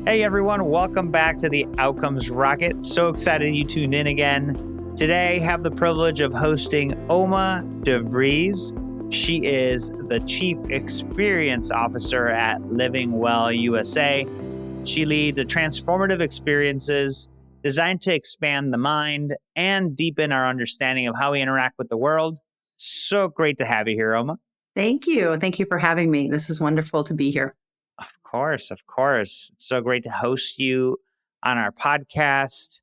Hey everyone, welcome back to the Outcomes Rocket. So excited you tuned in again. Today, I have the privilege of hosting Oma de Vries. She is the Chief Experience Officer at Living Well USA. She leads a transformative experiences designed to expand the mind and deepen our understanding of how we interact with the world. So great to have you here, Oma. Thank you. Thank you for having me. This is wonderful to be here. Of course. It's so great to host you on our podcast.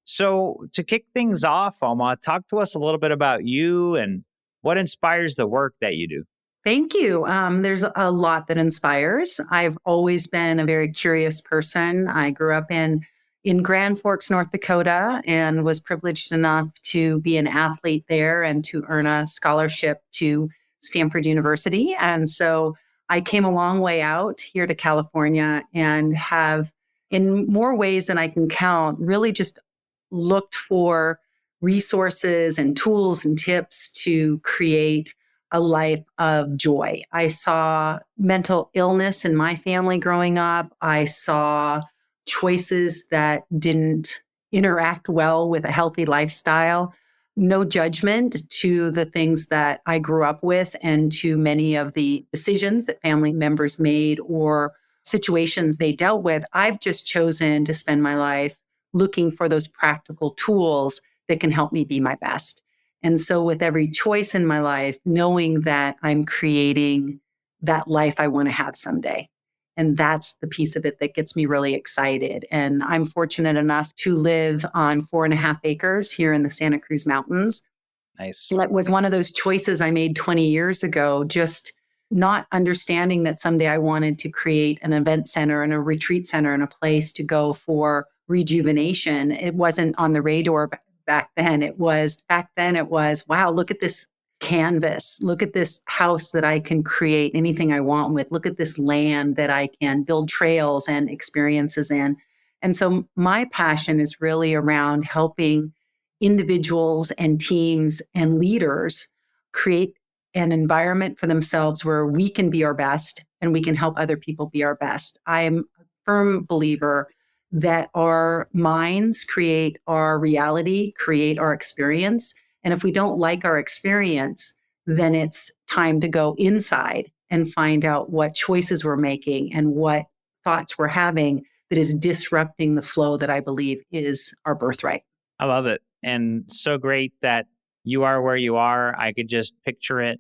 So, to kick things off, Alma, talk to us a little bit about you and what inspires the work that you do. Thank you. There's a lot that inspires. I've always been a very curious person. I grew up in Grand Forks, North Dakota, and was privileged enough to be an athlete there and to earn a scholarship to Stanford University. And so I came a long way out here to California and have, in more ways than I can count, really just looked for resources and tools and tips to create a life of joy. I saw mental illness in my family growing up. I saw choices that didn't interact well with a healthy lifestyle. No judgment to the things that I grew up with and to many of the decisions that family members made or situations they dealt with. I've just chosen to spend my life looking for those practical tools that can help me be my best. And so with every choice in my life, knowing that I'm creating that life I want to have someday. And that's the piece of it that gets me really excited. And I'm fortunate enough to live on 4.5 acres here in the Santa Cruz Mountains. Nice. That was one of those choices I made 20 years ago, just not understanding that someday I wanted to create an event center and a retreat center and a place to go for rejuvenation. It wasn't on the radar back then. It was, wow, look at this canvas. Look at this house that I can create anything I want with. Look at this land that I can build trails and experiences in. And so my passion is really around helping individuals and teams and leaders create an environment for themselves where we can be our best and we can help other people be our best. I am a firm believer that our minds create our reality, create our experience. And if we don't like our experience, then it's time to go inside and find out what choices we're making and what thoughts we're having that is disrupting the flow that I believe is our birthright. I love it. And so great that you are where you are. I could just picture it,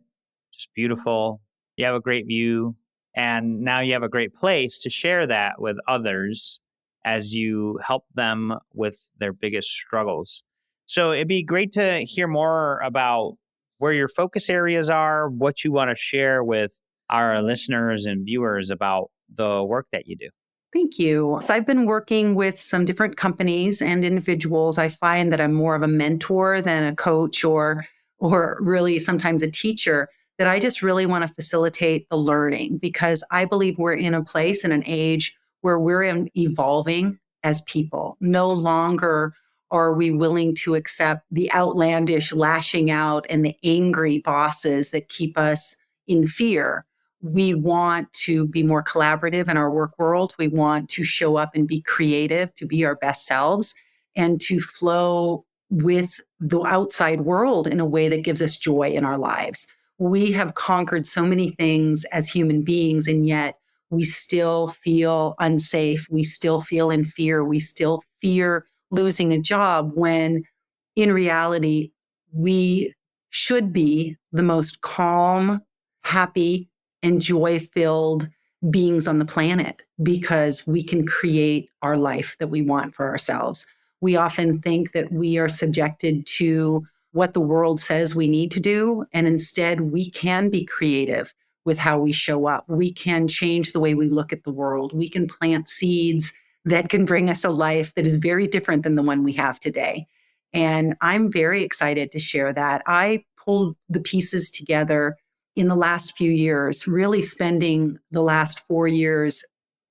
just beautiful. You have a great view. And now you have a great place to share that with others as you help them with their biggest struggles. So it'd be great to hear more about where your focus areas are, what you want to share with our listeners and viewers about the work that you do. Thank you. So I've been working with some different companies and individuals. I find that I'm more of a mentor than a coach or really sometimes a teacher, that I just really want to facilitate the learning, because I believe we're in a place and an age where we're evolving as people. No longer are we willing to accept the outlandish lashing out and the angry bosses that keep us in fear. We want to be more collaborative in our work world. We want to show up and be creative, to be our best selves, and to flow with the outside world in a way that gives us joy in our lives. We have conquered so many things as human beings, and yet we still feel unsafe. We still feel in fear. We still fear losing a job, when in reality, we should be the most calm, happy, and joy-filled beings on the planet, because we can create our life that we want for ourselves. We often think that we are subjected to what the world says we need to do, and instead we can be creative with how we show up. We can change the way we look at the world. We can plant seeds that can bring us a life that is very different than the one we have today. And I'm very excited to share that. I pulled the pieces together in the last few years, really spending the last 4 years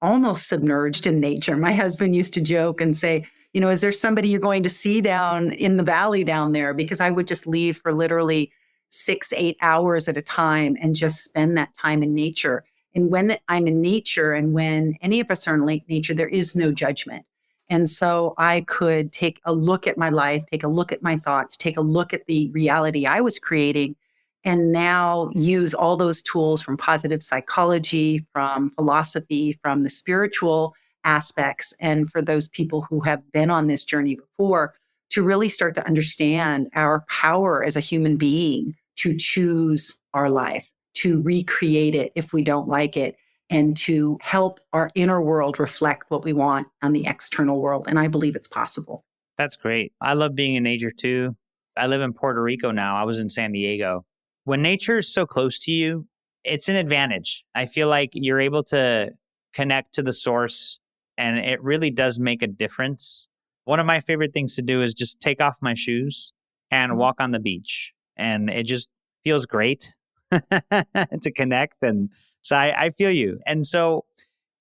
almost submerged in nature. My husband used to joke and say, is there somebody you're going to see down in the valley down there? Because I would just leave for literally 6-8 hours at a time and just spend that time in nature. And when I'm in nature and when any of us are in nature, there is no judgment. And so I could take a look at my life, take a look at my thoughts, take a look at the reality I was creating, and now use all those tools from positive psychology, from philosophy, from the spiritual aspects, and for those people who have been on this journey before, to really start to understand our power as a human being to choose our life, to recreate it if we don't like it, and to help our inner world reflect what we want on the external world. And I believe it's possible. That's great. I love being in nature too. I live in Puerto Rico now. I was in San Diego. When nature is so close to you, it's an advantage. I feel like you're able to connect to the source, and it really does make a difference. One of my favorite things to do is just take off my shoes and walk on the beach. And it just feels great to connect. And so I feel you. And so,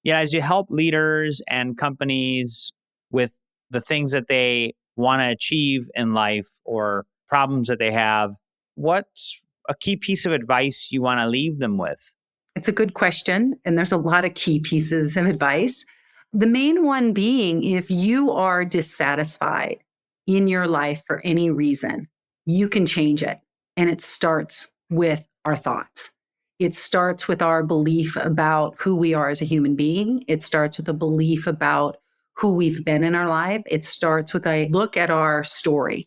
yeah, as you help leaders and companies with the things that they want to achieve in life or problems that they have, what's a key piece of advice you want to leave them with? It's a good question. And there's a lot of key pieces of advice. The main one being, if you are dissatisfied in your life for any reason, you can change it. And it starts with our thoughts. It starts with our belief about who we are as a human being. It starts with a belief about who we've been in our life. It starts with a look at our story.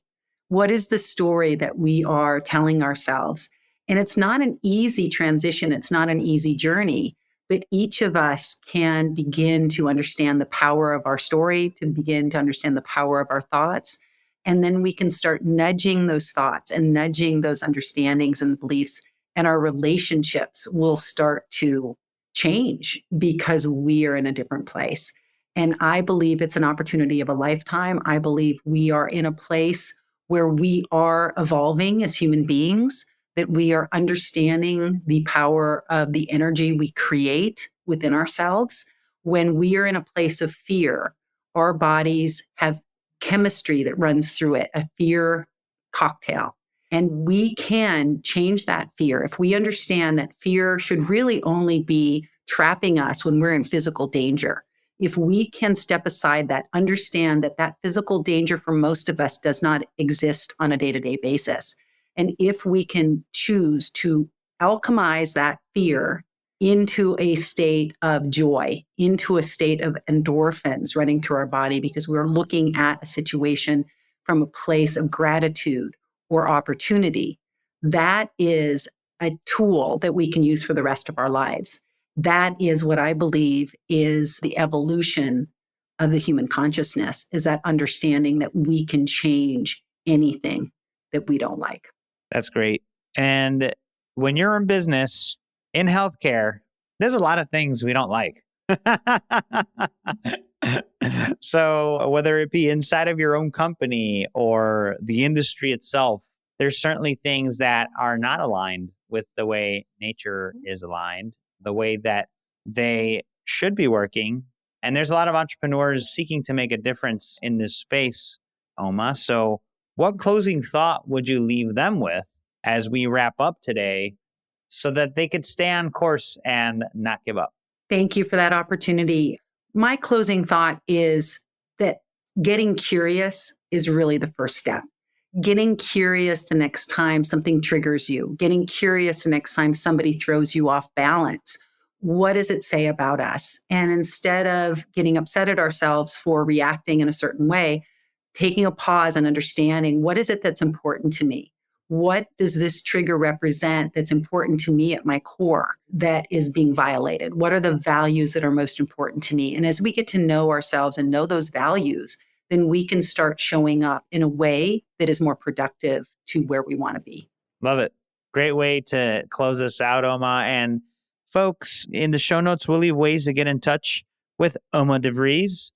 What is the story that we are telling ourselves? And it's not an easy transition. It's not an easy journey, but each of us can begin to understand the power of our story, to begin to understand the power of our thoughts. And then we can start nudging those thoughts and nudging those understandings and beliefs, and our relationships will start to change because we are in a different place. And I believe it's an opportunity of a lifetime. I believe we are in a place where we are evolving as human beings, that we are understanding the power of the energy we create within ourselves. When we are in a place of fear, our bodies have chemistry that runs through it, a fear cocktail. And we can change that fear. If we understand that fear should really only be trapping us when we're in physical danger. If we can step aside that, understand that that physical danger for most of us does not exist on a day-to-day basis. And if we can choose to alchemize that fear into a state of joy, into a state of endorphins running through our body, because we're looking at a situation from a place of gratitude or opportunity, that is a tool that we can use for the rest of our lives. That is what I believe is the evolution of the human consciousness, is that understanding that we can change anything that we don't like. That's great. And when you're in business, in healthcare, there's a lot of things we don't like. So whether it be inside of your own company or the industry itself, there's certainly things that are not aligned with the way nature is aligned, the way that they should be working. And there's a lot of entrepreneurs seeking to make a difference in this space, Oma. So what closing thought would you leave them with as we wrap up today so that they could stay on course and not give up? Thank you for that opportunity. My closing thought is that getting curious is really the first step. Getting curious the next time something triggers you, getting curious the next time somebody throws you off balance. What does it say about us? And instead of getting upset at ourselves for reacting in a certain way, taking a pause and understanding, what is it that's important to me? What does this trigger represent that's important to me at my core that is being violated? What are the values that are most important to me? And as we get to know ourselves and know those values, then we can start showing up in a way that is more productive to where we want to be. Love it. Great way to close us out, Oma. And folks, in the show notes, we'll leave ways to get in touch with Oma de Vries.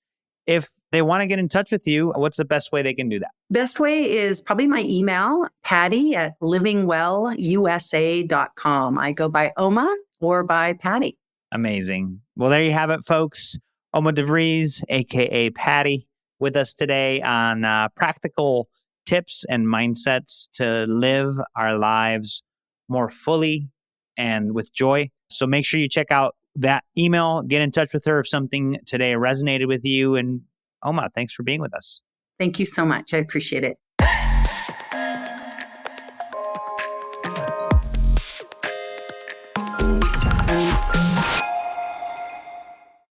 If they want to get in touch with you, what's the best way they can do that? Best way is probably my email, patty@livingwellusa.com. I go by Oma or by Patty. Amazing. Well, there you have it, folks. Oma de Vries, aka Patty, with us today on practical tips and mindsets to live our lives more fully and with joy. So make sure you check out that email, get in touch with her if something today resonated with you. And Oma, thanks for being with us. Thank you so much. I appreciate it.